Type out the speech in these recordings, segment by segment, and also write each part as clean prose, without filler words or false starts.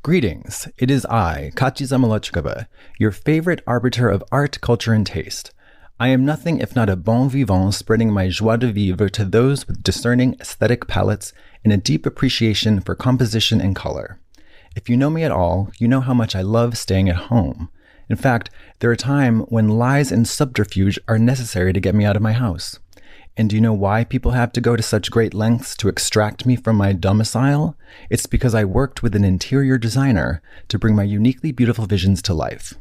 Greetings, it is I, Kachi Zamolochkova, your favorite arbiter of art, culture, and taste. I am nothing if not a bon vivant spreading my joie de vivre to those with discerning aesthetic palates and a deep appreciation for composition and color. If you know me at all, you know how much I love staying at home. In fact, there are times when lies and subterfuge are necessary to get me out of my house. And do you know why people have to go to such great lengths to extract me from my domicile? It's because I worked with an interior designer to bring my uniquely beautiful visions to life.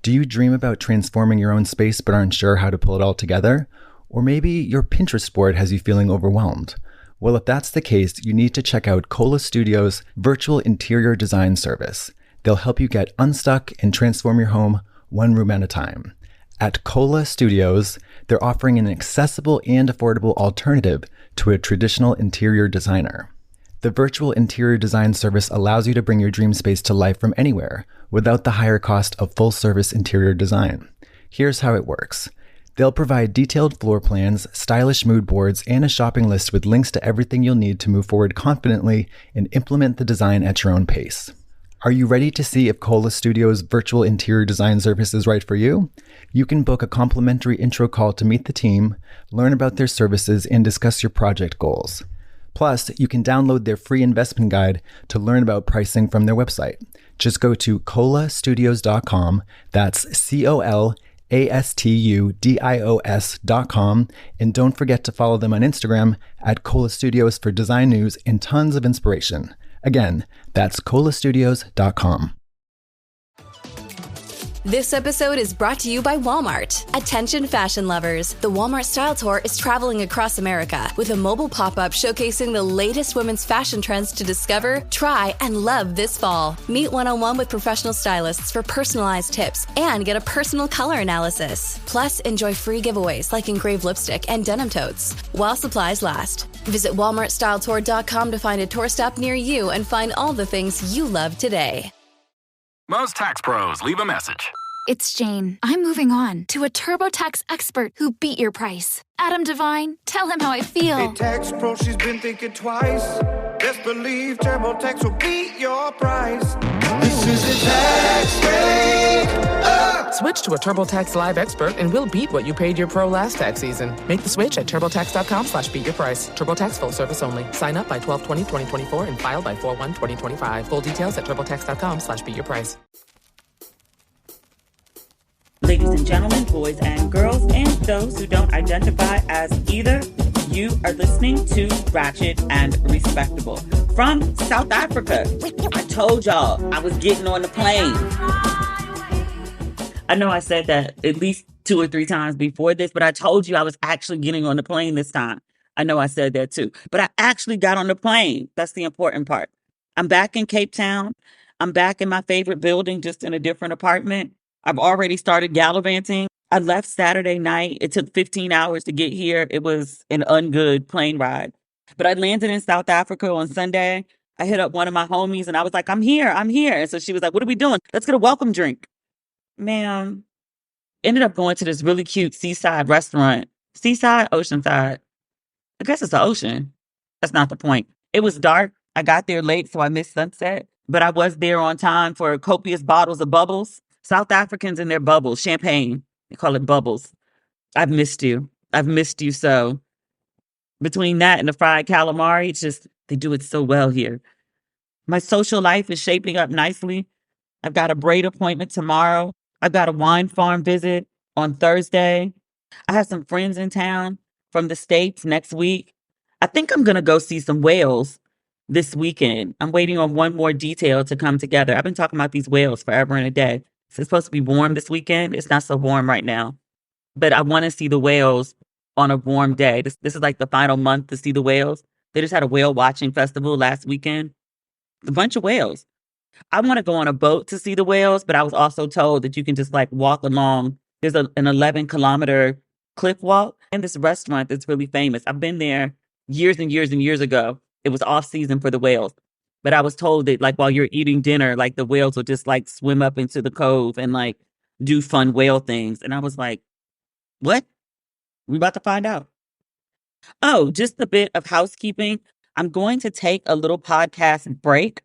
Do you dream about transforming your own space but aren't sure how to pull it all together? Or maybe your Pinterest board has you feeling overwhelmed? Well, if that's the case, you need to check out Cola Studios' virtual interior design service. They'll help you get unstuck and transform your home one room at a time. At Cola Studios, they're offering an accessible and affordable alternative to a traditional interior designer. The virtual interior design service allows you to bring your dream space to life from anywhere without the higher cost of full-service interior design. Here's how it works. They'll provide detailed floor plans, stylish mood boards, and a shopping list with links to everything you'll need to move forward confidently and implement the design at your own pace. Are you ready to see if Cola Studios' virtual interior design service is right for you? You can book a complimentary intro call to meet the team, learn about their services, and discuss your project goals. Plus, you can download their free investment guide to learn about pricing from their website. Just go to colastudios.com, that's COLASTUDIOS.com, and don't forget to follow them on Instagram at Cola Studios for design news and tons of inspiration. Again, that's colastudios.com. This episode is brought to you by Walmart. Attention fashion lovers. The Walmart Style Tour is traveling across America with a mobile pop-up showcasing the latest women's fashion trends to discover, try, and love this fall. Meet one-on-one with professional stylists for personalized tips and get a personal color analysis. Plus, enjoy free giveaways like engraved lipstick and denim totes while supplies last. Visit WalmartStyleTour.com to find a tour stop near you and find all the things you love today. Most tax pros leave a message. It's Jane. I'm moving on to a TurboTax expert who beat your price. Adam Devine, tell him how I feel. Hey, tax pro, she's been thinking twice. Best believe TurboTax will beat your price. This is a tax rate. Switch to a TurboTax Live expert and we'll beat what you paid your pro last tax season. Make the switch at TurboTax.com/beatyourprice. TurboTax full service only. Sign up by 12/20/2024 and file by 4/1/2025. Full details at TurboTax.com/beatyourprice. Ladies and gentlemen, boys and girls, and those who don't identify as either, you are listening to Ratchet and Respectable from South Africa. I told y'all I was getting on the plane. I know I said that at least 2 or 3 times before this, but I told you I was actually getting on the plane this time. I know I said that too, but I actually got on the plane. That's the important part. I'm back in Cape Town. I'm back in my favorite building, just in a different apartment. I've already started gallivanting. I left Saturday night. It took 15 hours to get here. It was an ungood plane ride. But I landed in South Africa on Sunday. I hit up one of my homies and I was like, I'm here. And so she was like, what are we doing? Let's get a welcome drink. Man, ended up going to this really cute seaside restaurant. Seaside, Oceanside. I guess it's the ocean. That's not the point. It was dark. I got there late, so I missed sunset. But I was there on time for copious bottles of bubbles. South Africans and their bubbles, champagne. They call it bubbles. I've missed you. I've missed you so. Between that and the fried calamari, it's just, they do it so well here. My social life is shaping up nicely. I've got a braid appointment tomorrow. I've got a wine farm visit on Thursday. I have some friends in town from the States next week. I think I'm going to go see some whales this weekend. I'm waiting on one more detail to come together. I've been talking about these whales forever and a day. It's supposed to be warm this weekend. It's not so warm right now. But I want to see the whales on a warm day. This is like the final month to see the whales. They just had a whale watching festival last weekend. A bunch of whales. I want to go on a boat to see the whales, but I was also told that you can just like walk along. There's an 11-kilometer cliff walk in this restaurant that's really famous. I've been there years and years and years ago. It was off season for the whales. But I was told that like while you're eating dinner, like the whales will just like swim up into the cove and like do fun whale things. And I was like, what? We about to find out. Oh, just a bit of housekeeping. I'm going to take a little podcast break.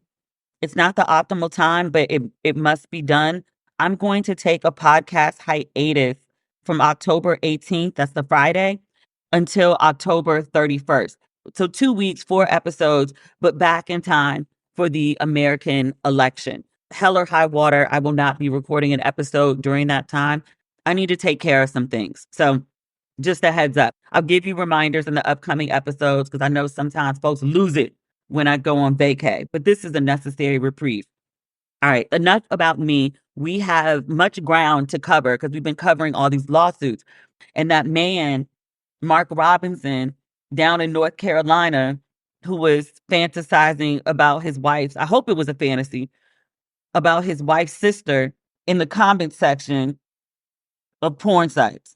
It's not the optimal time, but it must be done. I'm going to take a podcast hiatus from October 18th, that's the Friday, until October 31st. So 2 weeks, 4 episodes, but back in time for the American election. Hell or high water, I will not be recording an episode during that time. I need to take care of some things. So just a heads up. I'll give you reminders in the upcoming episodes because I know sometimes folks lose it when I go on vacay, but this is a necessary reprieve. All right, enough about me. We have much ground to cover because we've been covering all these lawsuits. And that man, Mark Robinson, down in North Carolina, who was fantasizing about his wife's, I hope it was a fantasy, about his wife's sister in the comment section of porn sites.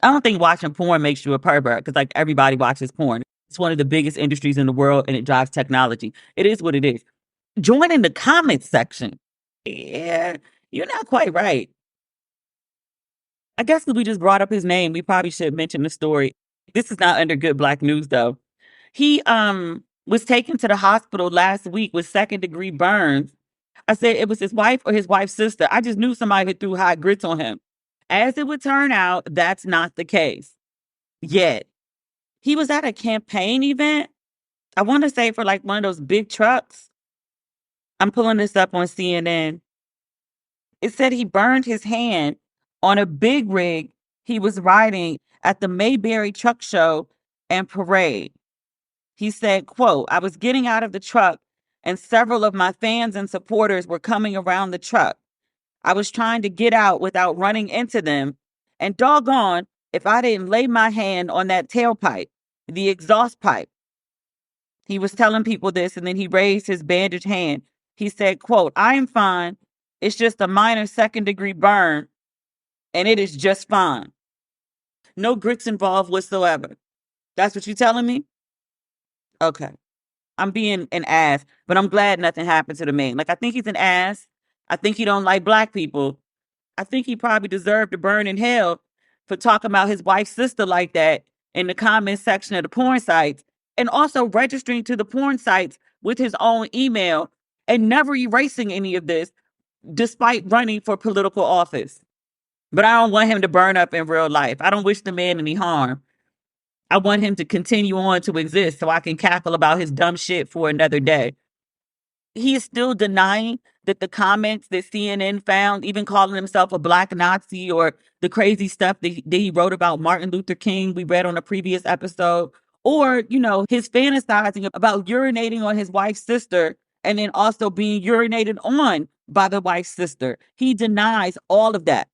I don't think watching porn makes you a pervert because, like, everybody watches porn. It's one of the biggest industries in the world and it drives technology. It is what it is. Join in the comments section. Yeah, you're not quite right. I guess because we just brought up his name, we probably should mention the story. This is not under good Black news, though. He was taken to the hospital last week with second-degree burns. I said it was his wife or his wife's sister. I just knew somebody had threw hot grits on him. As it would turn out, that's not the case yet. He was at a campaign event, I want to say for like one of those big trucks. I'm pulling this up on CNN. It said he burned his hand on a big rig he was riding at the Mayberry Truck Show and Parade. He said, quote, I was getting out of the truck and several of my fans and supporters were coming around the truck. I was trying to get out without running into them. And doggone if I didn't lay my hand on that tailpipe, the exhaust pipe. He was telling people this, and then he raised his bandaged hand. He said, quote, I am fine. It's just a minor second-degree burn, and it is just fine. No grits involved whatsoever. That's what you're telling me? Okay. I'm being an ass, but I'm glad nothing happened to the man. Like, I think he's an ass. I think he don't like Black people. I think he probably deserved to burn in hell for talking about his wife's sister like that in the comment section of the porn sites, and also registering to the porn sites with his own email and never erasing any of this despite running for political office. But I don't want him to burn up in real life. I don't wish the man any harm. I want him to continue on to exist so I can cackle about his dumb shit for another day. He is still denying that the comments that CNN found, even calling himself a Black Nazi or the crazy stuff that he wrote about Martin Luther King, we read on a previous episode, or, you know, his fantasizing about urinating on his wife's sister and then also being urinated on by the wife's sister. He denies all of that.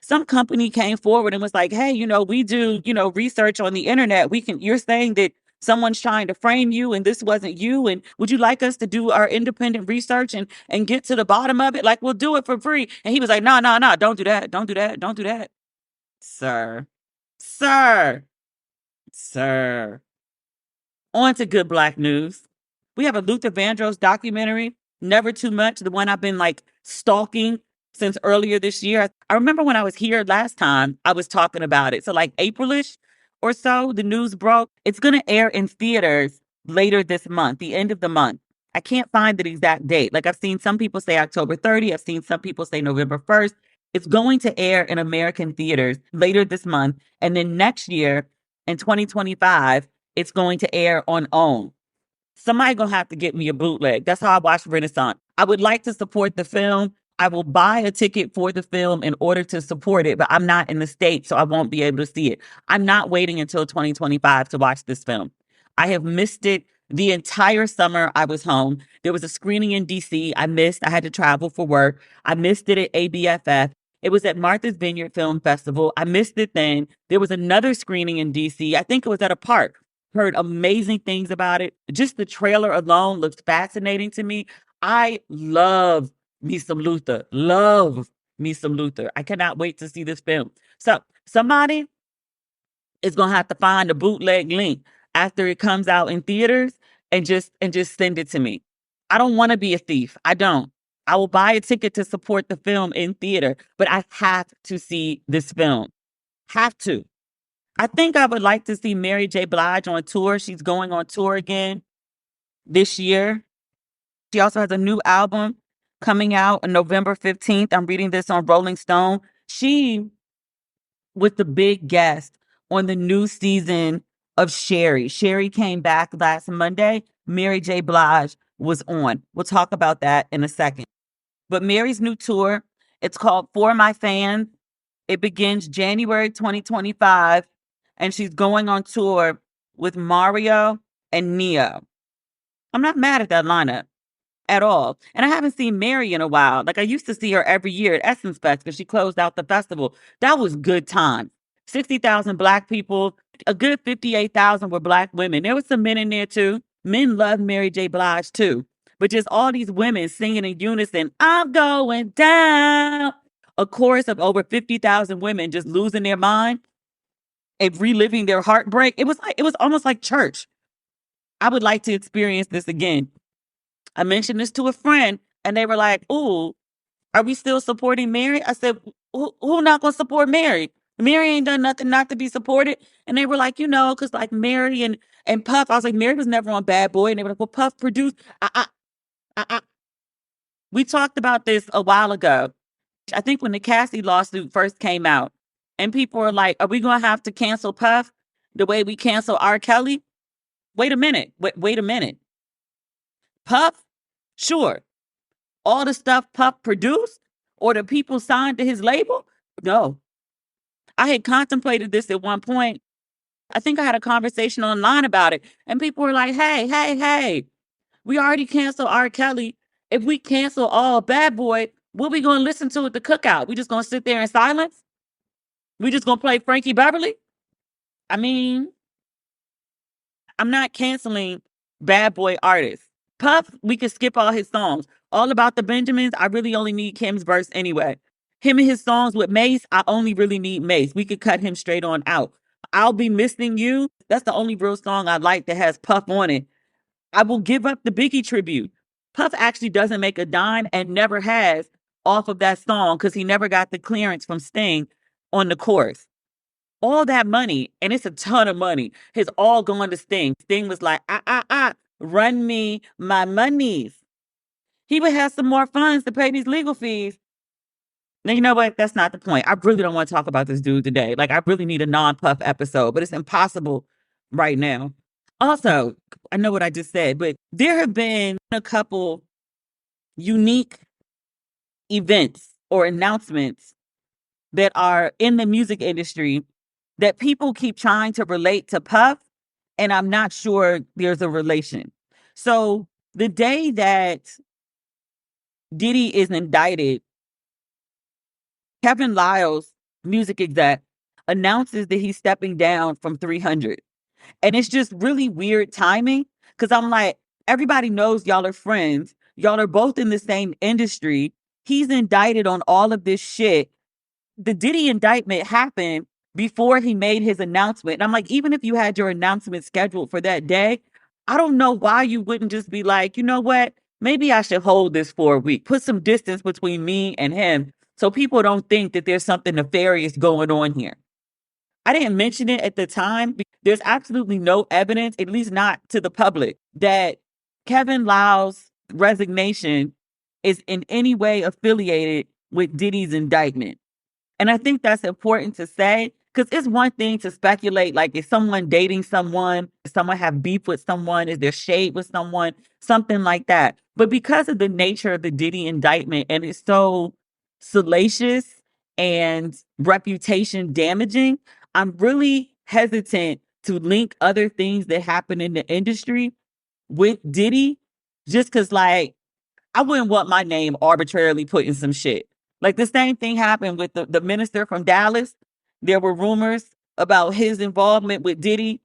Some company came forward and was like, hey, you know, we do, you know, research on the internet. You're saying that someone's trying to frame you and this wasn't you. And would you like us to do our independent research and get to the bottom of it? Like, we'll do it for free. And he was like, no, don't do that. Don't do that. Don't do that. Sir. On to good Black news. We have a Luther Vandross documentary, Never Too Much, the one I've been like stalking since earlier this year. I remember when I was here last time, I was talking about it. So like Aprilish or so, the news broke. It's going to air in theaters later this month, the end of the month. I can't find the exact date. Like, I've seen some people say October 30th. I've seen some people say November 1st. It's going to air in American theaters later this month. And then next year in 2025, it's going to air on OWN. Somebody gonna have to get me a bootleg. That's how I watch Renaissance. I would like to support the film. I will buy a ticket for the film in order to support it, but I'm not in the States, so I won't be able to see it. I'm not waiting until 2025 to watch this film. I have missed it the entire summer I was home. There was a screening in DC I missed. I had to travel for work. I missed it at ABFF. It was at Martha's Vineyard Film Festival. I missed it then. There was another screening in DC. I think it was at a park. Heard amazing things about it. Just the trailer alone looks fascinating to me. I love me some Luther. Love me some Luther. I cannot wait to see this film. So somebody is gonna have to find a bootleg link after it comes out in theaters and just send it to me. I don't want to be a thief. I don't. I will buy a ticket to support the film in theater, but I have to see this film. Have to. I think I would like to see Mary J. Blige on tour. She's going on tour again this year. She also has a new album coming out on November 15th. I'm reading this on Rolling Stone. She was the big guest on the new season of Sherry. Sherry came back last Monday. Mary J. Blige was on. We'll talk about that in a second. But Mary's new tour, it's called For My Fans. It begins January 2025, and she's going on tour with Mario and Neo. I'm not mad at that lineup at all. And I haven't seen Mary in a while. Like, I used to see her every year at Essence Fest because she closed out the festival. That was good time. 60,000 Black people, a good 58,000 were Black women. There was some men in there too. Men love Mary J. Blige too. But just all these women singing in unison, I'm going down. A chorus of over 50,000 women just losing their mind and reliving their heartbreak. It was almost like church. I would like to experience this again. I mentioned this to a friend and they were like, "Ooh, are we still supporting Mary?" I said, who not going to support Mary? Mary ain't done nothing not to be supported. And they were like, because like Mary and Puff, I was like, Mary was never on Bad Boy. And they were like, well, Puff produced. We talked about this a while ago. I think when the Cassie lawsuit first came out and people were like, are we going to have to cancel Puff the way we cancel R. Kelly? Wait a minute. Wait a minute. Puff? Sure. All the stuff Puff produced or the people signed to his label? No. I had contemplated this at one point. I think I had a conversation online about it. And people were like, hey, we already canceled R. Kelly. If we cancel all Bad Boy, what we going to listen to at the cookout? We just going to sit there in silence? We just going to play Frankie Beverly? I mean, I'm not canceling Bad Boy artists. Puff, we could skip all his songs. All About the Benjamins, I really only need Kim's verse anyway. Him and his songs with Mace, I only really need Mace. We could cut him straight on out. I'll Be Missing You, that's the only real song I like that has Puff on it. I will give up the Biggie tribute. Puff actually doesn't make a dime and never has off of that song because he never got the clearance from Sting on the chorus. All that money, and it's a ton of money, has all gone to Sting. Sting was like, run me my monies. He would have some more funds to pay these legal fees. Now, you know what? That's not the point. I really don't want to talk about this dude today. Like, I really need a non-Puff episode, but it's impossible right now. Also, I know what I just said, but there have been a couple unique events or announcements that are in the music industry that people keep trying to relate to Puff, and I'm not sure there's a relation. So the day that Diddy is indicted, Kevin Lyles, music exec, announces that he's stepping down from 300. And it's just really weird timing because I'm like, everybody knows y'all are friends. Y'all are both in the same industry. He's indicted on all of this shit. The Diddy indictment happened before he made his announcement. And I'm like, even if you had your announcement scheduled for that day, I don't know why you wouldn't just be like, you know what? Maybe I should hold this for a week. Put some distance between me and him so people don't think that there's something nefarious going on here. I didn't mention it at the time. There's absolutely no evidence, at least not to the public, that Kevin Lyles' resignation is in any way affiliated with Diddy's indictment. And I think that's important to say because it's one thing to speculate, like, is someone dating someone? Does someone have beef with someone? Is there shade with someone? Something like that. But because of the nature of the Diddy indictment and it's so salacious and reputation damaging, I'm really hesitant to link other things that happen in the industry with Diddy just because, like, I wouldn't want my name arbitrarily put in some shit. Like the same thing happened with the minister from Dallas. There were rumors about his involvement with Diddy.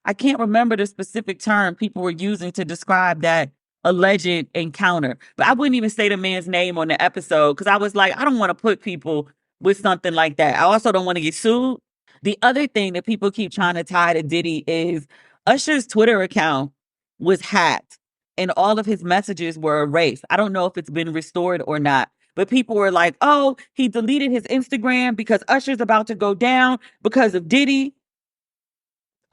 I can't remember the specific term people were using to describe that alleged encounter. But I wouldn't even say the man's name on the episode because I was like, I don't want to put people with something like that. I also don't want to get sued. The other thing that people keep trying to tie to Diddy is Usher's Twitter account was hacked and all of his messages were erased. I don't know if it's been restored or not. But people were like, oh, he deleted his Instagram because Usher's about to go down because of Diddy.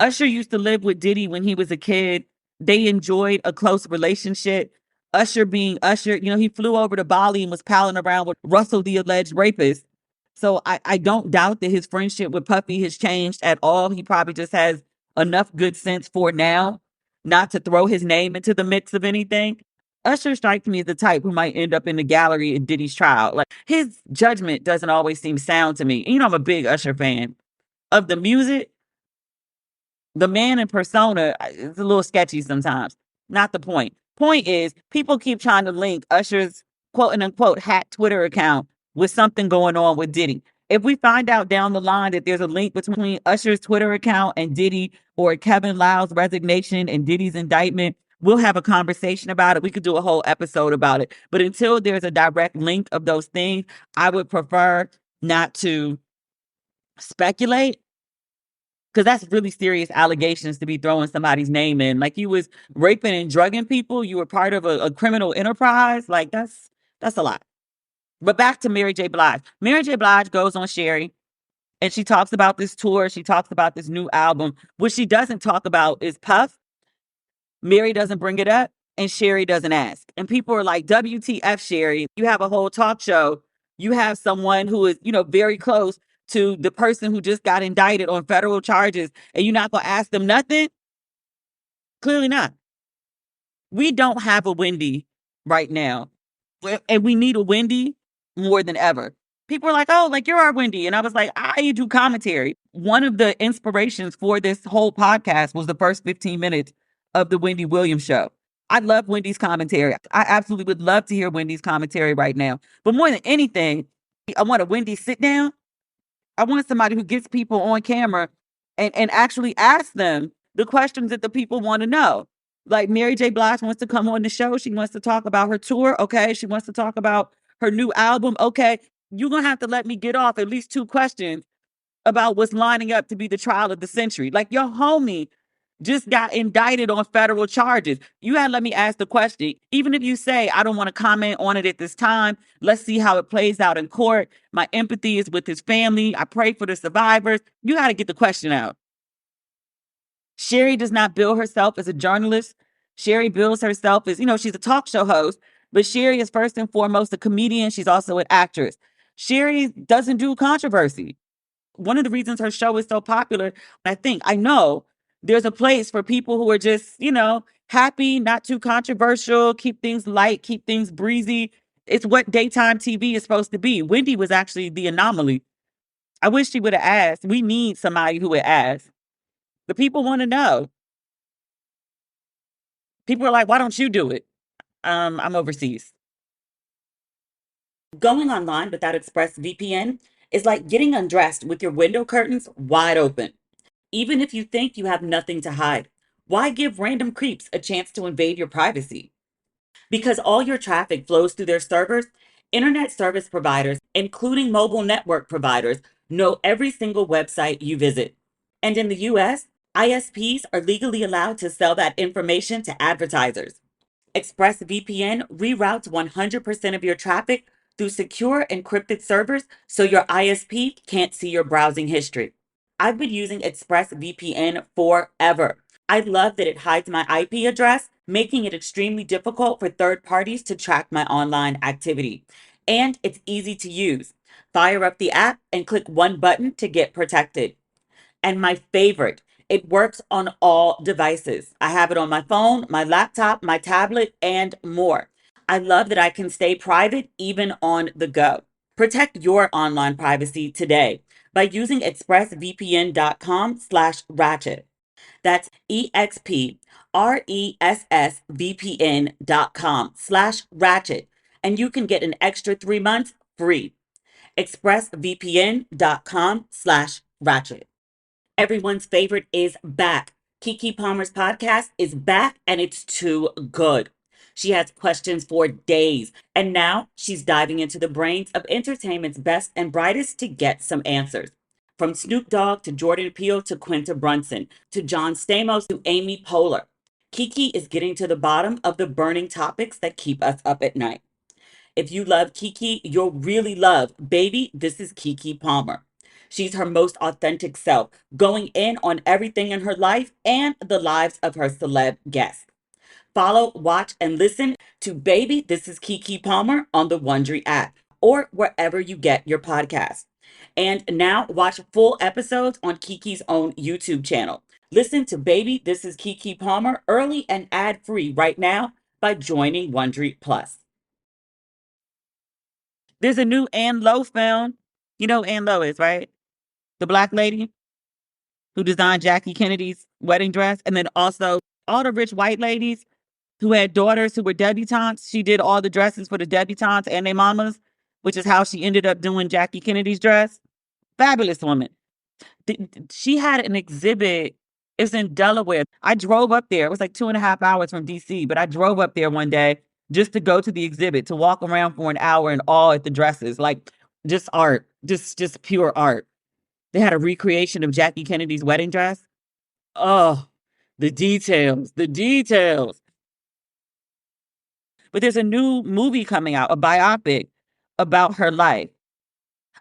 Usher used to live with Diddy when he was a kid. They enjoyed a close relationship. Usher being Usher. He flew over to Bali and was palling around with Russell, the alleged rapist. So I don't doubt that his friendship with Puffy has changed at all. He probably just has enough good sense for now not to throw his name into the mix of anything. Usher strikes me as the type who might end up in the gallery in Diddy's trial. Like, his judgment doesn't always seem sound to me. And I'm a big Usher fan. Of the music, the man in persona is a little sketchy sometimes. Not the point. Point is, people keep trying to link Usher's quote unquote hat Twitter account with something going on with Diddy. If we find out down the line that there's a link between Usher's Twitter account and Diddy, or Kevin Lowe's resignation and Diddy's indictment, we'll have a conversation about it. We could do a whole episode about it. But until there's a direct link of those things, I would prefer not to speculate, because that's really serious allegations to be throwing somebody's name in. Like, you was raping and drugging people. You were part of a criminal enterprise. Like, that's a lot. But back to Mary J. Blige. Mary J. Blige goes on Sherry, and she talks about this tour. She talks about this new album. What she doesn't talk about is Puff. Mary doesn't bring it up, and Sherry doesn't ask. And people are like, WTF, Sherry? You have a whole talk show. You have someone who is, very close to the person who just got indicted on federal charges, and you're not going to ask them nothing? Clearly not. We don't have a Wendy right now, and we need a Wendy more than ever. People are like, oh, like, you're our Wendy. And I was like, I do commentary. One of the inspirations for this whole podcast was the first 15 minutes of the Wendy Williams show. I love Wendy's commentary. I absolutely would love to hear Wendy's commentary right now. But more than anything, I want a Wendy sit down. I want somebody who gets people on camera and actually asks them the questions that the people want to know. Like, Mary J. Blige wants to come on the show. She wants to talk about her tour. Okay. She wants to talk about her new album. Okay. You're going to have to let me get off at least 2 questions about what's lining up to be the trial of the century. Like, your homie just got indicted on federal charges. You gotta let me ask the question. Even if you say, I don't want to comment on it at this time, let's see how it plays out in court. My empathy is with his family. I pray for the survivors. You got to get the question out. Sherry does not bill herself as a journalist. Sherry bills herself as, she's a talk show host, but Sherry is first and foremost a comedian. She's also an actress. Sherry doesn't do controversy. One of the reasons her show is so popular, I know there's a place for people who are just, happy, not too controversial, keep things light, keep things breezy. It's what daytime TV is supposed to be. Wendy was actually the anomaly. I wish she would have asked. We need somebody who would ask. The people want to know. People are like, why don't you do it? I'm overseas. Going online without ExpressVPN is like getting undressed with your window curtains wide open. Even if you think you have nothing to hide, why give random creeps a chance to invade your privacy? Because all your traffic flows through their servers, internet service providers, including mobile network providers, know every single website you visit. And in the US, ISPs are legally allowed to sell that information to advertisers. ExpressVPN reroutes 100% of your traffic through secure encrypted servers so your ISP can't see your browsing history. I've been using ExpressVPN forever. I love that it hides my IP address, making it extremely difficult for third parties to track my online activity. And it's easy to use. Fire up the app and click one button to get protected. And my favorite, it works on all devices. I have it on my phone, my laptop, my tablet, and more. I love that I can stay private even on the go. Protect your online privacy today by using expressvpn.com/ratchet. That's expressvpn.com/ratchet. And you can get an extra 3 months free. expressvpn.com/ratchet. Everyone's favorite is back. Keke Palmer's podcast is back, and it's too good. She has questions for days, and now she's diving into the brains of entertainment's best and brightest to get some answers. From Snoop Dogg to Jordan Peele to Quinta Brunson to John Stamos to Amy Poehler, Keke is getting to the bottom of the burning topics that keep us up at night. If you love Keke, you'll really love Baby, This is Keke Palmer. She's her most authentic self, going in on everything in her life and the lives of her celeb guests. Follow, watch, and listen to Baby, This is Keke Palmer on the Wondery app or wherever you get your podcasts. And now watch full episodes on Keke's own YouTube channel. Listen to Baby, This is Keke Palmer early and ad-free right now by joining Wondery Plus. There's a new Ann Lowe film. You know who Ann Lowe is, right? The black lady who designed Jackie Kennedy's wedding dress. And then also all the rich white ladies who had daughters who were debutantes. She did all the dresses for the debutantes and their mamas, which is how she ended up doing Jackie Kennedy's dress. Fabulous woman. She had an exhibit. It's in Delaware. I drove up there. It was like 2.5 hours from DC, but I drove up there one day just to go to the exhibit, to walk around for an hour and all at the dresses, like just art, just pure art. They had a recreation of Jackie Kennedy's wedding dress. Oh, the details, the details. But there's a new movie coming out, a biopic about her life.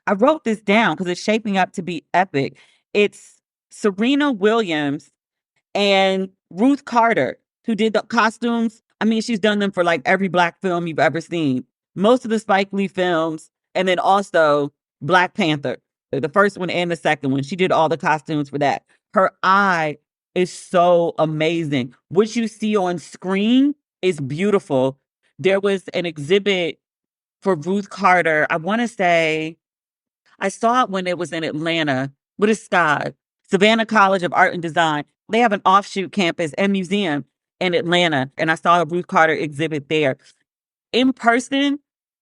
I wrote this down because it's shaping up to be epic. It's Serena Williams and Ruth Carter, who did the costumes. I mean, she's done them for like every black film you've ever seen. Most of the Spike Lee films, and then also Black Panther, the first one and the second one. She did all the costumes for that. Her eye is so amazing. What you see on screen is beautiful. There was an exhibit for Ruth Carter. I want to say I saw it when it was in Atlanta. What is SCOD? Savannah College of Art and Design. They have an offshoot campus and museum in Atlanta. And I saw a Ruth Carter exhibit there. In person,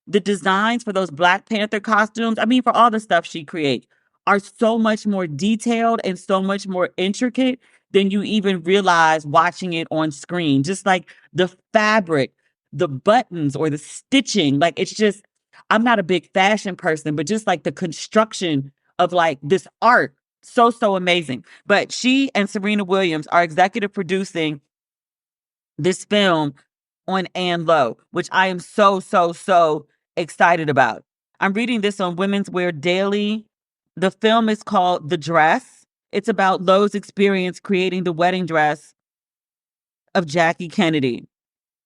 the designs for those Black Panther costumes, I mean, for all the stuff she creates, are so much more detailed and so much more intricate than you even realize watching it on screen. Just like the fabric, the buttons or the stitching, like it's just, I'm not a big fashion person, but just like the construction of like this art, so amazing. But she and Serena Williams are executive producing this film on Ann Lowe, which I am so excited about. I'm reading this on Women's Wear Daily. The film is called The Dress. It's about Lowe's experience creating the wedding dress of Jackie Kennedy,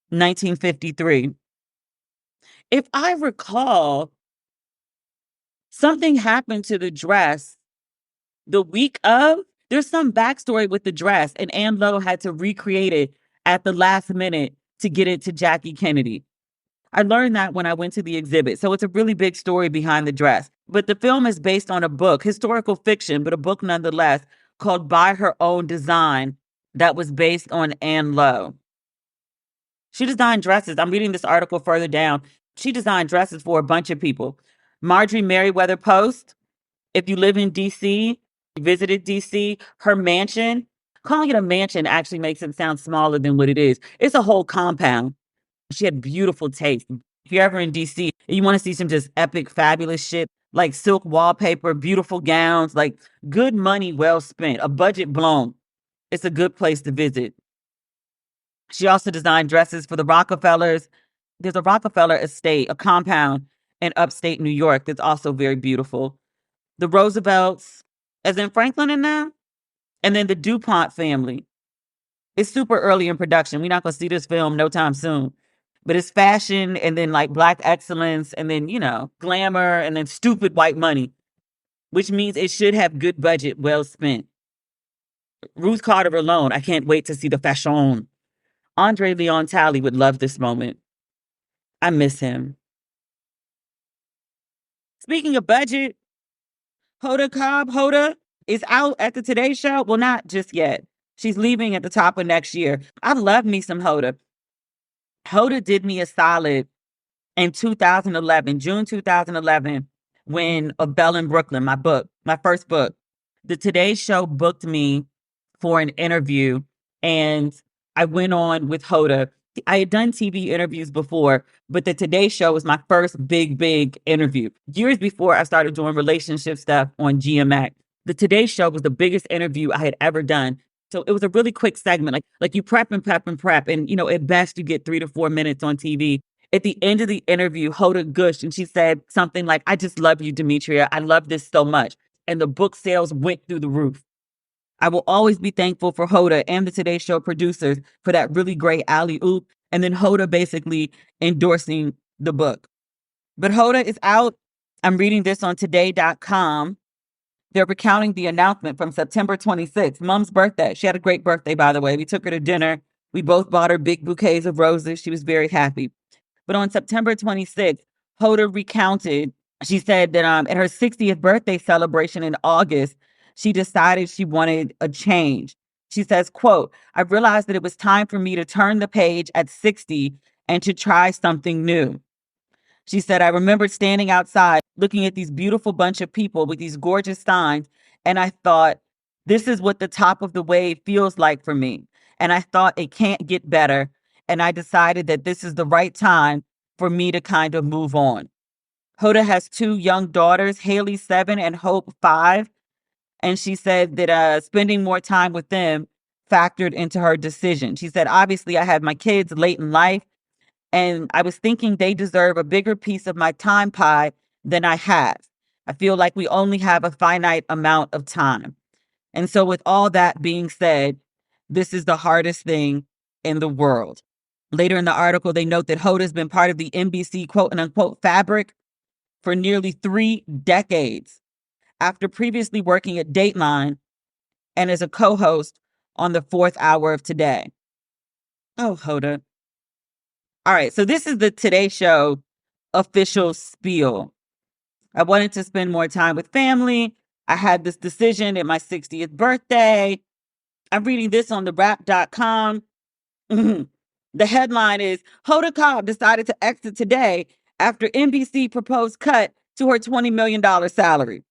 1953. If I recall, something happened to the dress the week of. There's some backstory with the dress, and Ann Lowe had to recreate it at the last minute to get it to Jackie Kennedy. I learned that when I went to the exhibit. So it's a really big story behind the dress. But the film is based on a book, historical fiction, but a book nonetheless, called By Her Own Design, that was based on Ann Lowe. She designed dresses. I'm reading this article further down. She designed dresses for a bunch of people. Marjorie Merriweather Post, if you live in D.C., visited D.C., her mansion, calling it a mansion actually makes it sound smaller than what it is. It's a whole compound. She had beautiful taste. If you're ever in DC and you want to see some just epic, fabulous shit, like silk wallpaper, beautiful gowns, like good money well spent, a budget blown, it's a good place to visit. She also designed dresses for the Rockefellers. There's a Rockefeller estate, a compound in upstate New York that's also very beautiful. The Roosevelts, as in Franklin and them, and then the DuPont family. It's super early in production. We're not going to see this film no time soon. But it's fashion and then like Black excellence and then, you know, glamour and then stupid white money, which means it should have good budget, well spent. Ruth Carter alone, I can't wait to see the fashion. Andre Leon Talley would love this moment. I miss him. Speaking of budget, Hoda is out at the Today Show. Well, not just yet. She's leaving at the top of next year. I love me some Hoda. Hoda did me a solid in 2011, June 2011, when A Bell in Brooklyn, my first book, the Today Show booked me for an interview, and I went on with Hoda. I had done TV interviews before, but the Today Show was my first big interview. Years before I started doing relationship stuff on GMX, the Today Show was the biggest interview I had ever done. So it was a really quick segment. Like you prep. And, you know, at best you get 3 to 4 minutes on TV. At the end of the interview, Hoda gushed and she said something like, "I just love you, Demetria. I love this so much." And the book sales went through the roof. I will always be thankful for Hoda and the Today Show producers for that really great alley-oop, and then Hoda basically endorsing the book. But Hoda is out. I'm reading this on today.com. They're recounting the announcement from September 26th, Mom's birthday. She had a great birthday, by the way. We took her to dinner. We both bought her big bouquets of roses. She was very happy. But on September 26th, Hoda recounted, she said that at her 60th birthday celebration in August, she decided she wanted a change. She says, quote, I realized that it was time for me to turn the page at 60 and to try something new. She said, I remembered standing outside looking at these beautiful bunch of people with these gorgeous signs, and I thought, this is what the top of the wave feels like for me. And I thought it can't get better. And I decided that this is the right time for me to kind of move on. Hoda has 2 young daughters, Haley 7 and Hope 5. And she said that spending more time with them factored into her decision. She said, obviously, I had my kids late in life, and I was thinking they deserve a bigger piece of my time pie than I have. I feel like we only have a finite amount of time. And so with all that being said, this is the hardest thing in the world. Later in the article, they note that Hoda has been part of the NBC quote and unquote fabric for nearly 3 decades, after previously working at Dateline and as a co-host on the 4th Hour of Today. Oh, Hoda. All right, so this is the Today Show official spiel. I wanted to spend more time with family. I had this decision at my 60th birthday. I'm reading this on therap.com. The headline is, Hoda Cobb decided to exit today after NBC proposed cut to her $20 million salary.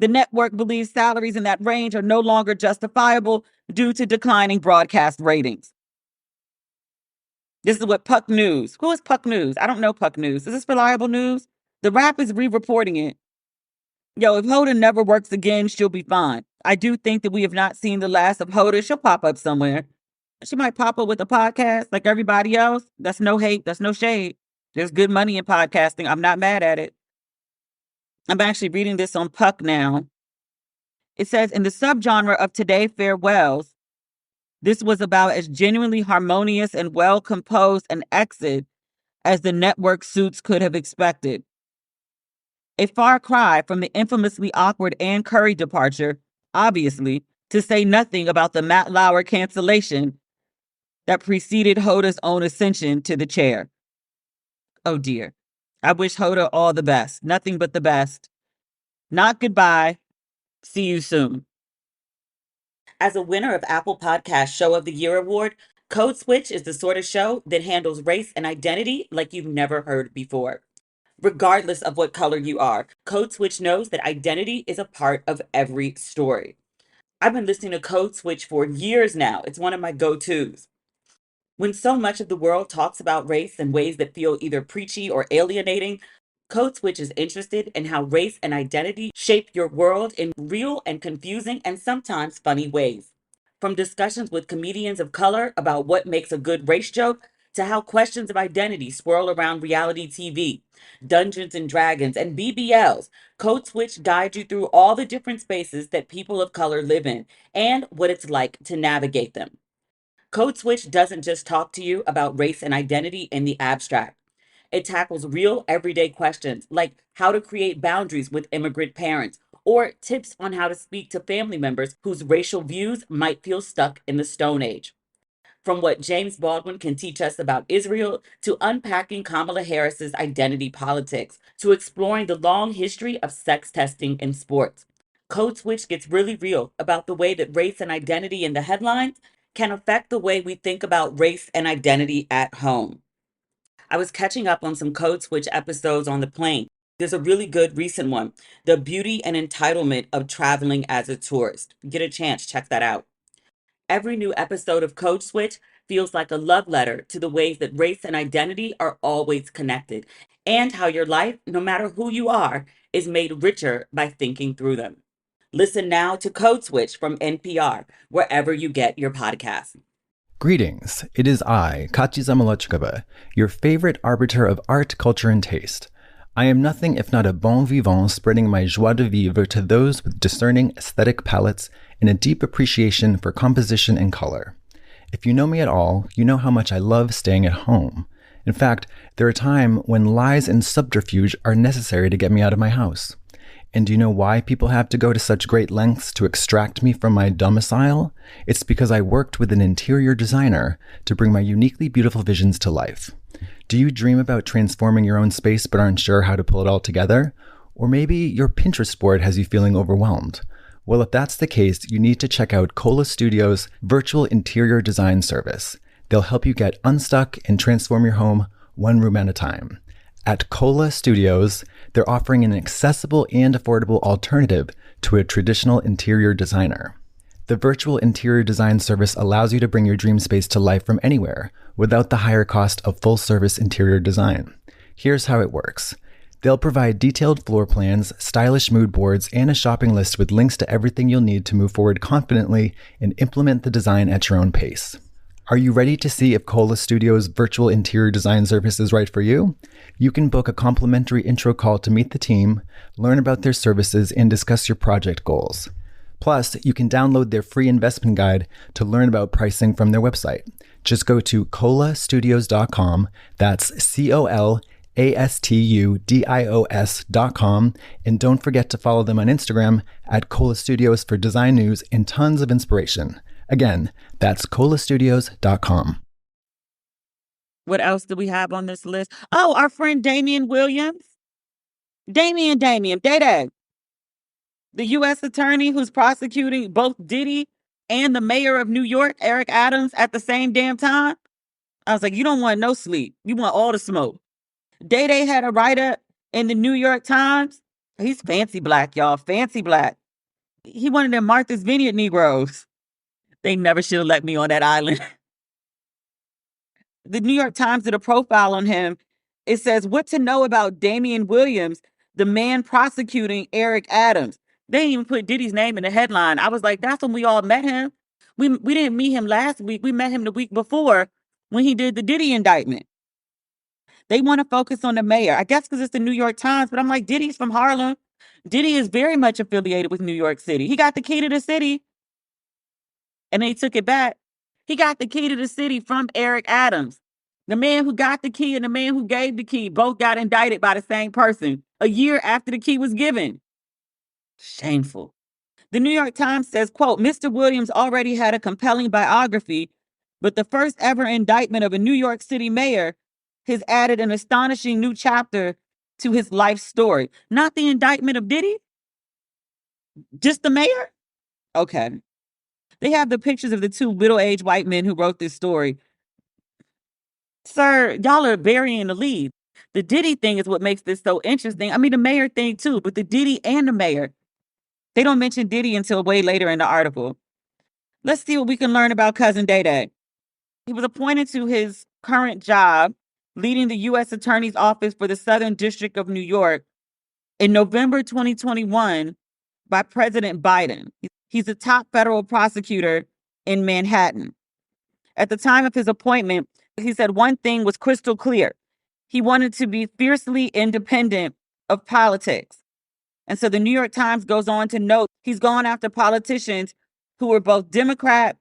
The network believes salaries in that range are no longer justifiable due to declining broadcast ratings. This is what Puck News. Who is Puck News? I don't know Puck News. Is this reliable news? The Rap is re-reporting it. Yo, if Hoda never works again, she'll be fine. I do think that we have not seen the last of Hoda. She'll pop up somewhere. She might pop up with a podcast like everybody else. That's no hate. That's no shade. There's good money in podcasting. I'm not mad at it. I'm actually reading this on Puck now. It says, in the subgenre of Today Farewells, this was about as genuinely harmonious and well-composed an exit as the network suits could have expected. A far cry from the infamously awkward Ann Curry departure, obviously, to say nothing about the Matt Lauer cancellation that preceded Hoda's own ascension to the chair. Oh dear. I wish Hoda all the best. Nothing but the best. Not goodbye. See you soon. As a winner of Apple Podcast Show of the Year award, Code Switch is the sort of show that handles race and identity like you've never heard before. Regardless of what color you are, Code Switch knows that identity is a part of every story. I've been listening to Code Switch for years now. It's one of my go-tos. When so much of the world talks about race in ways that feel either preachy or alienating, Code Switch is interested in how race and identity shape your world in real and confusing and sometimes funny ways. From discussions with comedians of color about what makes a good race joke, to how questions of identity swirl around reality TV, Dungeons and Dragons, and BBLs, Code Switch guides you through all the different spaces that people of color live in and what it's like to navigate them. Code Switch doesn't just talk to you about race and identity in the abstract. It tackles real everyday questions like how to create boundaries with immigrant parents or tips on how to speak to family members whose racial views might feel stuck in the Stone Age. From what James Baldwin can teach us about Israel to unpacking Kamala Harris's identity politics to exploring the long history of sex testing in sports. Code Switch gets really real about the way that race and identity in the headlines can affect the way we think about race and identity at home. I was catching up on some Code Switch episodes on the plane. There's a really good recent one, The Beauty and Entitlement of Traveling as a Tourist. Get a chance, check that out. Every new episode of Code Switch feels like a love letter to the ways that race and identity are always connected, and how your life, no matter who you are, is made richer by thinking through them. Listen now to Code Switch from NPR, wherever you get your podcasts. Greetings, it is I, Keke Palmer, your favorite arbiter of art, culture, and taste. I am nothing if not a bon vivant, spreading my joie de vivre to those with discerning aesthetic palates and a deep appreciation for composition and color. If you know me at all, you know how much I love staying at home. In fact, there are times when lies and subterfuge are necessary to get me out of my house. And do you know why people have to go to such great lengths to extract me from my domicile? It's because I worked with an interior designer to bring my uniquely beautiful visions to life. Do you dream about transforming your own space but aren't sure how to pull it all together? Or maybe your Pinterest board has you feeling overwhelmed? Well, if that's the case, you need to check out Cola Studios' virtual interior design service. They'll help you get unstuck and transform your home one room at a time. At Cola Studios, they're offering an accessible and affordable alternative to a traditional interior designer. The virtual interior design service allows you to bring your dream space to life from anywhere without the higher cost of full-service interior design. Here's how it works. They'll provide detailed floor plans, stylish mood boards, and a shopping list with links to everything you'll need to move forward confidently and implement the design at your own pace. Are you ready to see if Cola Studios' virtual interior design service is right for you? You can book a complimentary intro call to meet the team, learn about their services, and discuss your project goals. Plus, you can download their free investment guide to learn about pricing from their website. Just go to colastudios.com, that's COLASTUDIOS.com, and don't forget to follow them on Instagram at Cola Studios for design news and tons of inspiration. Again, that's colastudios.com. What else do we have on this list? Oh, our friend Damian Williams. Damian, Day-Day. The U.S. attorney who's prosecuting both Diddy and the mayor of New York, Eric Adams, at the same damn time. I was like, you don't want no sleep. You want all the smoke. Day-Day had a write-up in the New York Times. He's fancy black, y'all. Fancy black. He one of them Martha's Vineyard Negroes. They never should have let me on that island. The New York Times did a profile on him. It says, what to know about Damian Williams, the man prosecuting Eric Adams. They didn't even put Diddy's name in the headline. I was like, that's when we all met him. We didn't meet him last week. We met him the week before when he did the Diddy indictment. They want to focus on the mayor. I guess because it's the New York Times, but I'm like, Diddy's from Harlem. Diddy is very much affiliated with New York City. He got the key to the city. And they took it back. He got the key to the city from Eric Adams. The man who got the key and the man who gave the key both got indicted by the same person a year after the key was given. Shameful. The New York Times says, quote, Mr. Williams already had a compelling biography, but the first ever indictment of a New York City mayor has added an astonishing new chapter to his life story. Not the indictment of Diddy? Just the mayor? Okay. They have the pictures of the two middle-aged white men who wrote this story. Sir, y'all are burying the lead. The Diddy thing is what makes this so interesting. I mean, the mayor thing too, but the Diddy and the mayor. They don't mention Diddy until way later in the article. Let's see what we can learn about Cousin Day-Day. He was appointed to his current job, leading the U.S. Attorney's Office for the Southern District of New York in November 2021 by President Biden. He's a top federal prosecutor in Manhattan. At the time of his appointment, he said one thing was crystal clear. He wanted to be fiercely independent of politics. And so the New York Times goes on to note he's gone after politicians who were both Democrat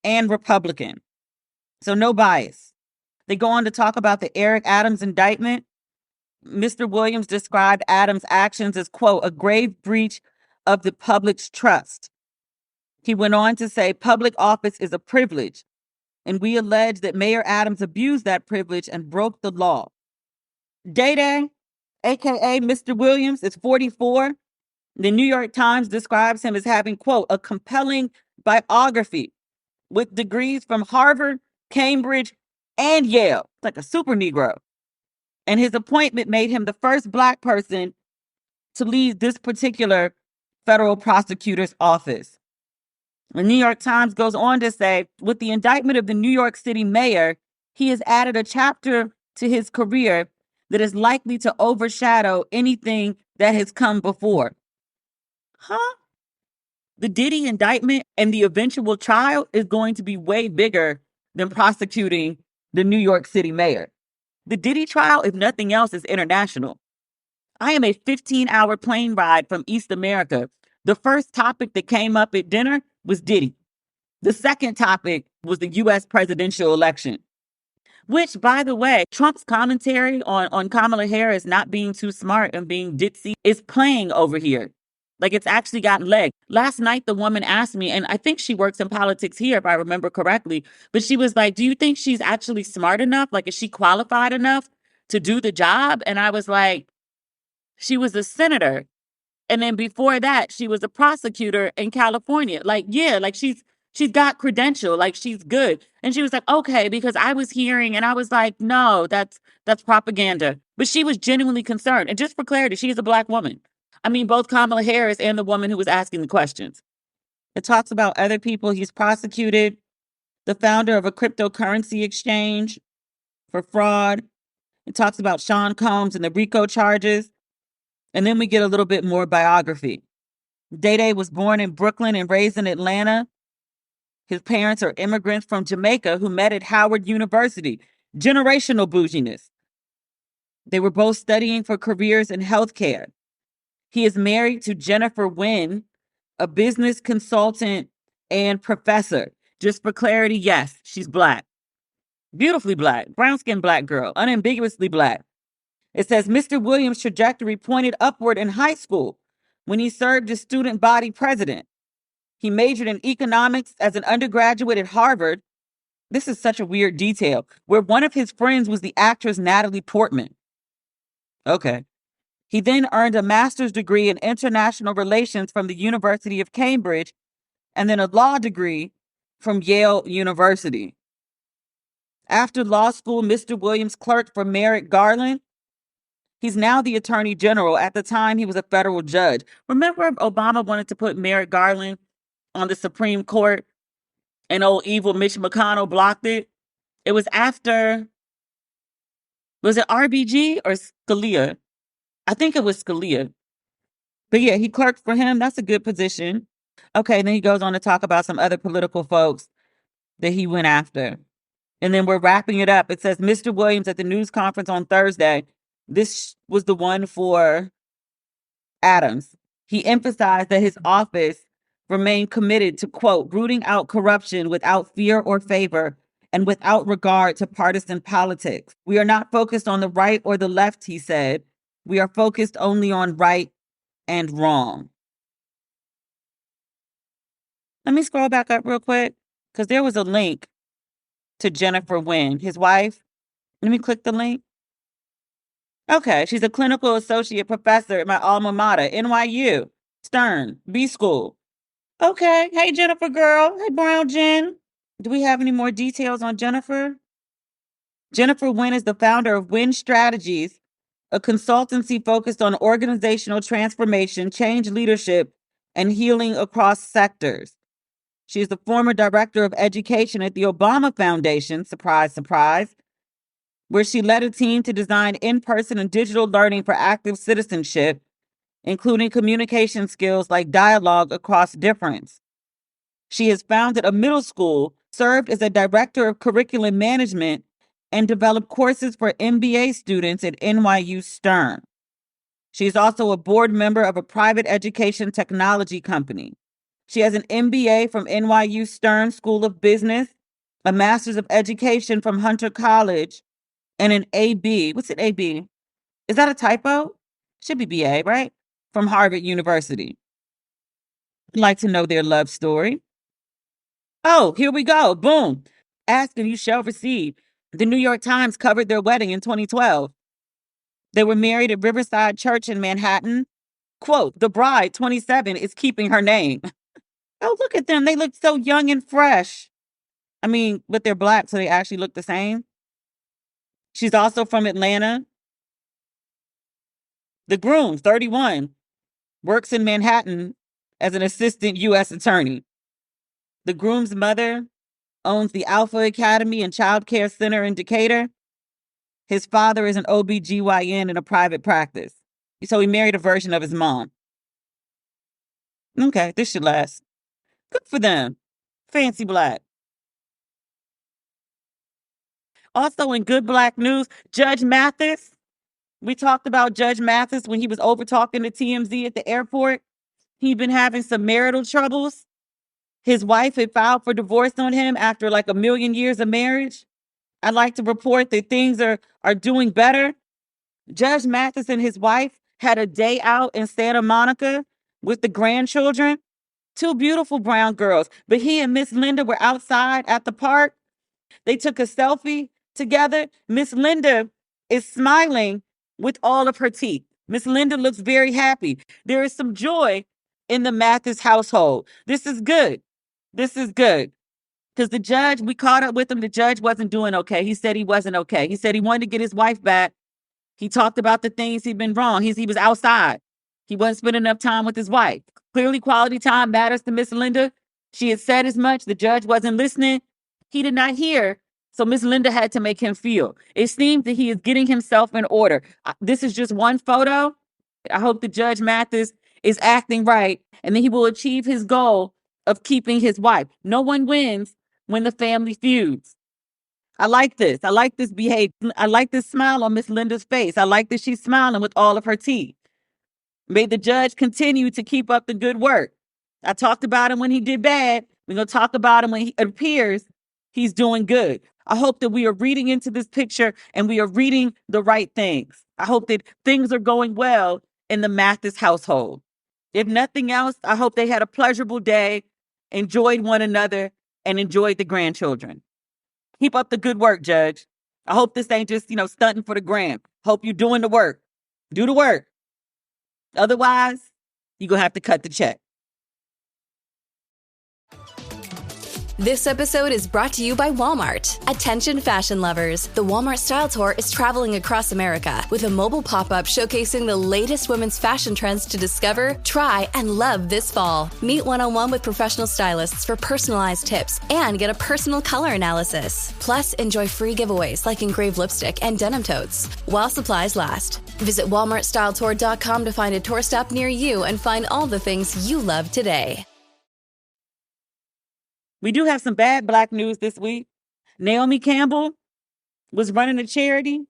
and Republican. So no bias. They go on to talk about the Eric Adams indictment. Mr. Williams described Adams' actions as, quote, a grave breach of the public's trust. He went on to say public office is a privilege, and we allege that Mayor Adams abused that privilege and broke the law. Day-Day, a.k.a. Mr. Williams, is 44. The New York Times describes him as having, quote, a compelling biography with degrees from Harvard, Cambridge, and Yale. It's like a super Negro. And his appointment made him the first Black person to lead this particular federal prosecutor's office. The New York Times goes on to say, with the indictment of the New York City mayor, he has added a chapter to his career that is likely to overshadow anything that has come before. Huh? The Diddy indictment and the eventual trial is going to be way bigger than prosecuting the New York City mayor. The Diddy trial, if nothing else, is international. I am a 15-hour plane ride from East America. The first topic that came up at dinner was Diddy. The second topic was the U.S. presidential election, which, by the way, Trump's commentary on Kamala Harris not being too smart and being ditzy is playing over here. Like, it's actually got legs. Last night, the woman asked me, and I think she works in politics here, if I remember correctly, but she was like, do you think she's actually smart enough? Like, is she qualified enough to do the job? And I was like, she was a senator. And then before that, she was a prosecutor in California. Like, yeah, like she's got credential, like she's good. And she was like, okay, because I was hearing and I was like, no, that's propaganda. But she was genuinely concerned. And just for clarity, she is a Black woman. I mean, both Kamala Harris and the woman who was asking the questions. It talks about other people he's prosecuted, the founder of a cryptocurrency exchange for fraud. It talks about Sean Combs and the RICO charges. And then we get a little bit more biography. Day was born in Brooklyn and raised in Atlanta. His parents are immigrants from Jamaica who met at Howard University. Generational bouginess. They were both studying for careers in healthcare. He is married to Jennifer Wynn, a business consultant and professor. Just for clarity, yes, she's Black. Beautifully Black, brown-skinned Black girl, unambiguously Black. It says Mr. Williams' trajectory pointed upward in high school when he served as student body president. He majored in economics as an undergraduate at Harvard. This is such a weird detail, where one of his friends was the actress Natalie Portman. Okay. He then earned a master's degree in international relations from the University of Cambridge and then a law degree from Yale University. After law school, Mr. Williams clerked for Merrick Garland. He's now the attorney general. At the time, he was a federal judge. Remember, Obama wanted to put Merrick Garland on the Supreme Court, and old evil Mitch McConnell blocked it. It was after, was it RBG or Scalia? I think it was Scalia. But yeah, he clerked for him. That's a good position. Okay, then he goes on to talk about some other political folks that he went after. And then we're wrapping it up. It says, Mr. Williams at the news conference on Thursday. This was the one for Adams. He emphasized that his office remained committed to, quote, rooting out corruption without fear or favor and without regard to partisan politics. We are not focused on the right or the left, he said. We are focused only on right and wrong. Let me scroll back up real quick because there was a link to Jennifer Wynn, his wife. Let me click the link. Okay, she's a clinical associate professor at my alma mater, NYU, Stern, B School. Okay, hey Jennifer girl, hey Brown Jen. Do we have any more details on Jennifer? Jennifer Wynn is the founder of Wynn Strategies, a consultancy focused on organizational transformation, change leadership, and healing across sectors. She is the former director of education at the Obama Foundation, surprise, surprise, where she led a team to design in-person and digital learning for active citizenship, including communication skills like dialogue across difference. She has founded a middle school, served as a director of curriculum management, and developed courses for MBA students at NYU Stern. She is also a board member of a private education technology company. She has an MBA from NYU Stern School of Business, a Master's of Education from Hunter College, and an AB. What's an AB? Is that a typo? Should be BA, right? From Harvard University. I'd like to know their love story. Oh, here we go. Boom. Ask and you shall receive. The New York Times covered their wedding in 2012. They were married at Riverside Church in Manhattan. Quote, the bride, 27, is keeping her name. Oh, look at them. They look so young and fresh. I mean, but they're Black, so they actually look the same. She's also from Atlanta. The groom, 31, works in Manhattan as an assistant U.S. attorney. The groom's mother owns the Alpha Academy and Child Care Center in Decatur. His father is an OBGYN in a private practice. So he married a version of his mom. Okay, this should last. Good for them. Fancy Black. Also in good Black news, Judge Mathis, We talked about Judge Mathis when he was over talking to TMZ at the airport. He'd been having some marital troubles. His wife had filed for divorce on him after like 1,000,000 years of marriage. I'd like to report that things are doing better. Judge Mathis and his wife had a day out in Santa Monica with the grandchildren, two beautiful brown girls. But he and Miss Linda were outside at the park. They took a selfie together. Miss Linda is smiling with all of her teeth. Miss Linda looks very happy. There is some joy in the Mathis household. This is good. This is good. Because the judge, we caught up with him. The judge wasn't doing okay. He said he wasn't okay. He said he wanted to get his wife back. He talked about the things he'd been wrong. He was outside. He wasn't spending enough time with his wife. Clearly, quality time matters to Miss Linda. She had said as much. The judge wasn't listening. He did not hear. So Miss Linda had to make him feel. It seems that he is getting himself in order. This is just one photo. I hope the Judge Mathis is acting right, and then he will achieve his goal of keeping his wife. No one wins when the family feuds. I like this. I like this behavior. I like this smile on Miss Linda's face. I like that she's smiling with all of her teeth. May the judge continue to keep up the good work. I talked about him when he did bad. We're going to talk about him when it appears he's doing good. I hope that we are reading into this picture and we are reading the right things. I hope that things are going well in the Mathis household. If nothing else, I hope they had a pleasurable day, enjoyed one another, and enjoyed the grandchildren. Keep up the good work, Judge. I hope this ain't just, stunting for the gram. Hope you're doing the work. Do the work. Otherwise, you're going to have to cut the check. This episode is brought to you by Walmart. Attention fashion lovers. The Walmart Style Tour is traveling across America with a mobile pop-up showcasing the latest women's fashion trends to discover, try, and love this fall. Meet one-on-one with professional stylists for personalized tips and get a personal color analysis. Plus, enjoy free giveaways like engraved lipstick and denim totes while supplies last. Visit WalmartStyleTour.com to find a tour stop near you and find all the things you love today. We do have some bad Black news this week. Naomi Campbell was running a charity.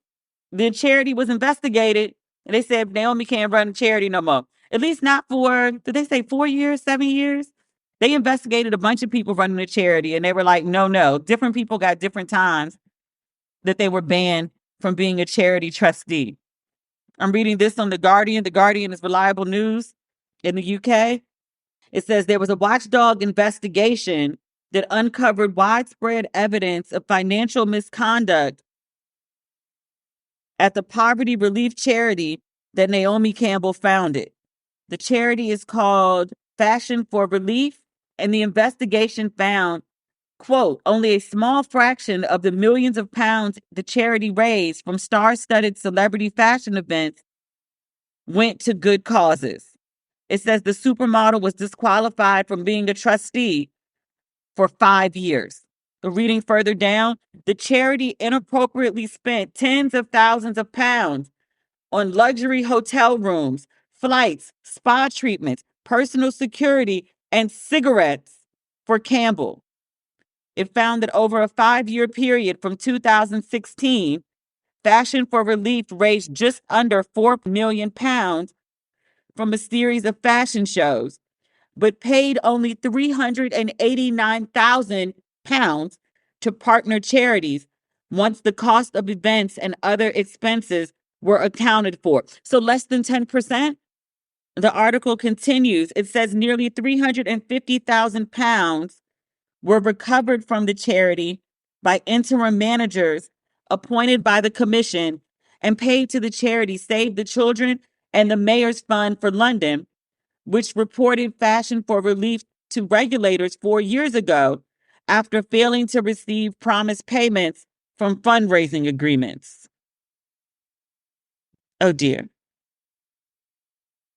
The charity was investigated, and they said Naomi can't run a charity no more. At least not for, did they say 4 years, 7 years? They investigated a bunch of people running a charity, and they were like, no. Different people got different times that they were banned from being a charity trustee. I'm reading this on The Guardian. The Guardian is reliable news in the UK. It says there was a watchdog investigation that uncovered widespread evidence of financial misconduct at the poverty relief charity that Naomi Campbell founded. The charity is called Fashion for Relief, and the investigation found, quote, only a small fraction of the millions of pounds the charity raised from star-studded celebrity fashion events went to good causes. It says the supermodel was disqualified from being a trustee for 5 years. But reading further down, the charity inappropriately spent tens of thousands of pounds on luxury hotel rooms, flights, spa treatments, personal security, and cigarettes for Campbell. It found that over a 5-year period from 2016, Fashion for Relief raised just under 4 million pounds from a series of fashion shows, but paid only 389,000 pounds to partner charities once the cost of events and other expenses were accounted for. So less than 10%. The article continues. It says nearly 350,000 pounds were recovered from the charity by interim managers appointed by the commission and paid to the charity Save the Children and the Mayor's Fund for London, which reported Fashion for Relief to regulators 4 years ago after failing to receive promised payments from fundraising agreements. Oh dear.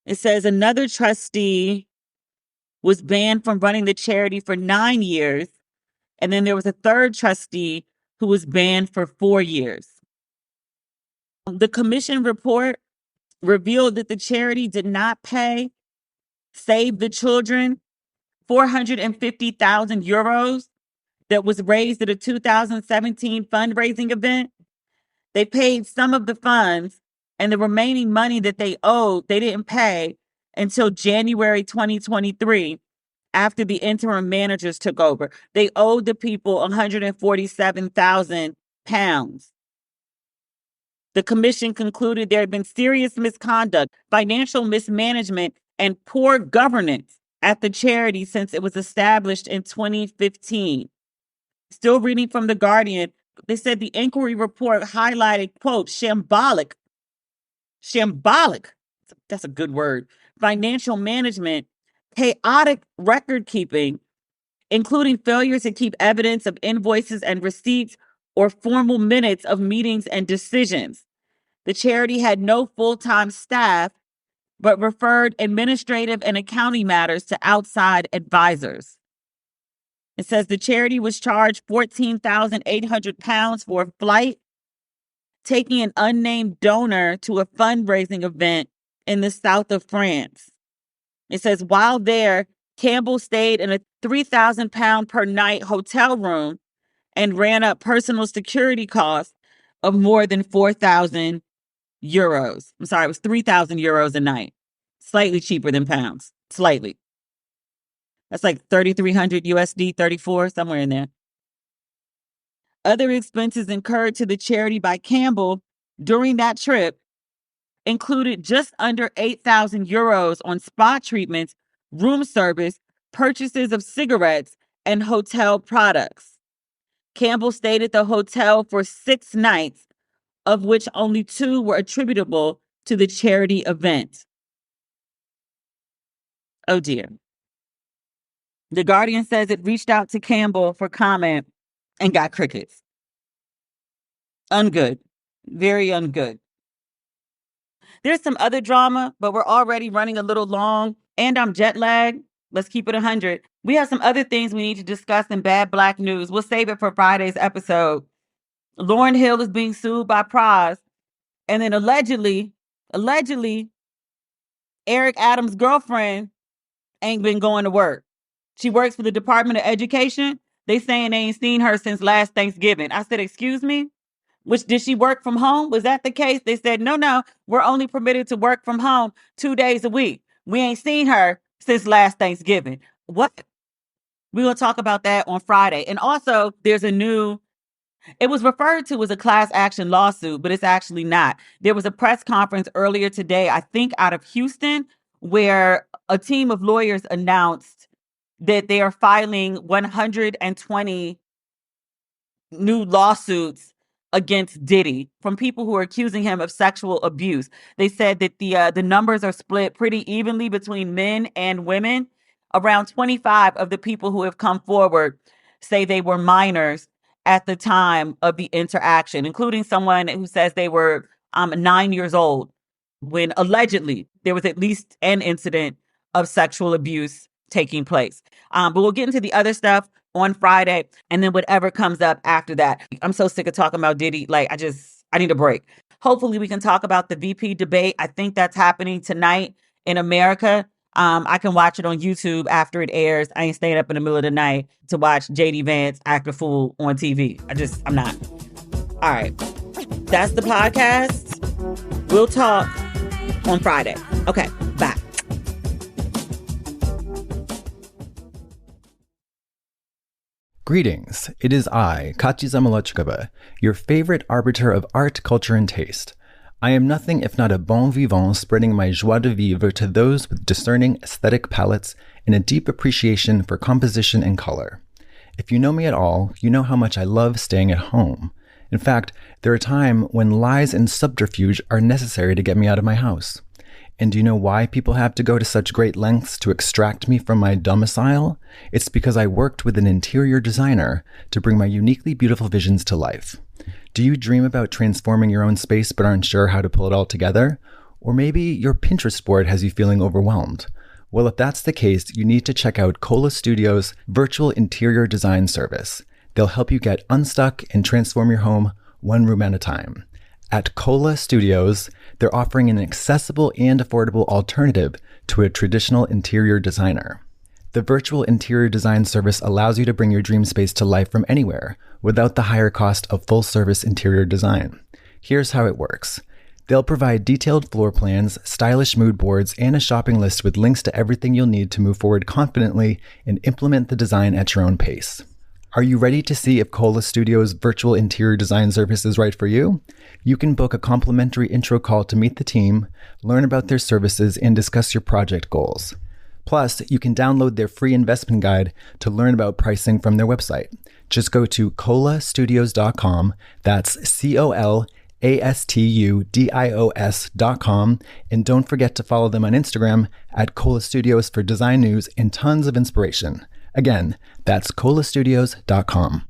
It says another trustee was banned from running the charity for 9 years, and then there was a third trustee who was banned for 4 years. The commission report revealed that the charity did not pay Save the Children 450,000 euros that was raised at a 2017 fundraising event. They paid some of the funds And the remaining money that they owed, they didn't pay until January 2023 after the interim managers took over. They owed the people £147,000. The commission concluded there had been serious misconduct, financial mismanagement, and poor governance at the charity since it was established in 2015. Still reading from The Guardian, they said the inquiry report highlighted, quote, shambolic, that's a good word, financial management, chaotic record keeping, including failure to keep evidence of invoices and receipts or formal minutes of meetings and decisions. The charity had no full-time staff, but referred administrative and accounting matters to outside advisors. It says the charity was charged £14,800 for a flight, taking an unnamed donor to a fundraising event in the south of France. It says while there, Campbell stayed in a £3,000 per night hotel room and ran up personal security costs of more than €4,000. I'm sorry, it was €3,000 a night. Slightly cheaper than pounds. Slightly. That's like 3,300 USD, 34, somewhere in there. Other expenses incurred to the charity by Campbell during that trip included just under €8,000 on spa treatments, room service, purchases of cigarettes, and hotel products. Campbell stayed at the hotel for 6 nights, of which only 2 were attributable to the charity event. Oh dear. The Guardian says it reached out to Campbell for comment and got crickets. Ungood. Very ungood. There's some other drama, but we're already running a little long and I'm jet lagged. Let's keep it 100. We have some other things we need to discuss in bad Black news. We'll save it for Friday's episode. Lauryn Hill is being sued by Praz. And then allegedly, Eric Adams' girlfriend ain't been going to work. She works for the Department of Education. They saying they ain't seen her since last Thanksgiving. I said, excuse me? Did she work from home? Was that the case? They said, no, we're only permitted to work from home 2 days a week. We ain't seen her since last Thanksgiving. What? We're going to talk about that on Friday. And also, there's it was referred to as a class action lawsuit, but it's actually not. There was a press conference earlier today, I think out of Houston, where a team of lawyers announced that they are filing 120 new lawsuits against Diddy from people who are accusing him of sexual abuse. They said that the numbers are split pretty evenly between men and women. Around 25 of the people who have come forward say they were minors at the time of the interaction, including someone who says they were 9 years old when allegedly there was at least an incident of sexual abuse taking place. But we'll get into the other stuff on Friday and then whatever comes up after that. I'm so sick of talking about Diddy. I need a break. Hopefully we can talk about the VP debate. I think that's happening tonight in America. I can watch it on YouTube after it airs. I ain't staying up in the middle of the night to watch JD Vance act a fool on TV. I'm not. All right. That's the podcast. We'll talk on Friday. Okay. Bye. Greetings. It is I, Keke Palmer, your favorite arbiter of art, culture, and taste. I am nothing if not a bon vivant, spreading my joie de vivre to those with discerning aesthetic palates and a deep appreciation for composition and color. If you know me at all, you know how much I love staying at home. In fact, there are times when lies and subterfuge are necessary to get me out of my house. And do you know why people have to go to such great lengths to extract me from my domicile? It's because I worked with an interior designer to bring my uniquely beautiful visions to life. Do you dream about transforming your own space but aren't sure how to pull it all together? Or maybe your Pinterest board has you feeling overwhelmed? Well, if that's the case, you need to check out Cola Studio's virtual interior design service. They'll help you get unstuck and transform your home one room at a time. At Cola Studios, they're offering an accessible and affordable alternative to a traditional interior designer. The virtual interior design service allows you to bring your dream space to life from anywhere without the higher cost of full-service interior design. Here's how it works. They'll provide detailed floor plans, stylish mood boards, and a shopping list with links to everything you'll need to move forward confidently and implement the design at your own pace. Are you ready to see if Kola Studio's virtual interior design service is right for you? You can book a complimentary intro call to meet the team, learn about their services, and discuss your project goals. Plus, you can download their free investment guide to learn about pricing from their website. Just go to kolastudios.com, that's KOLASTUDIOS.com, and don't forget to follow them on Instagram at Kola Studios for design news and tons of inspiration. Again, that's kolastudios.com.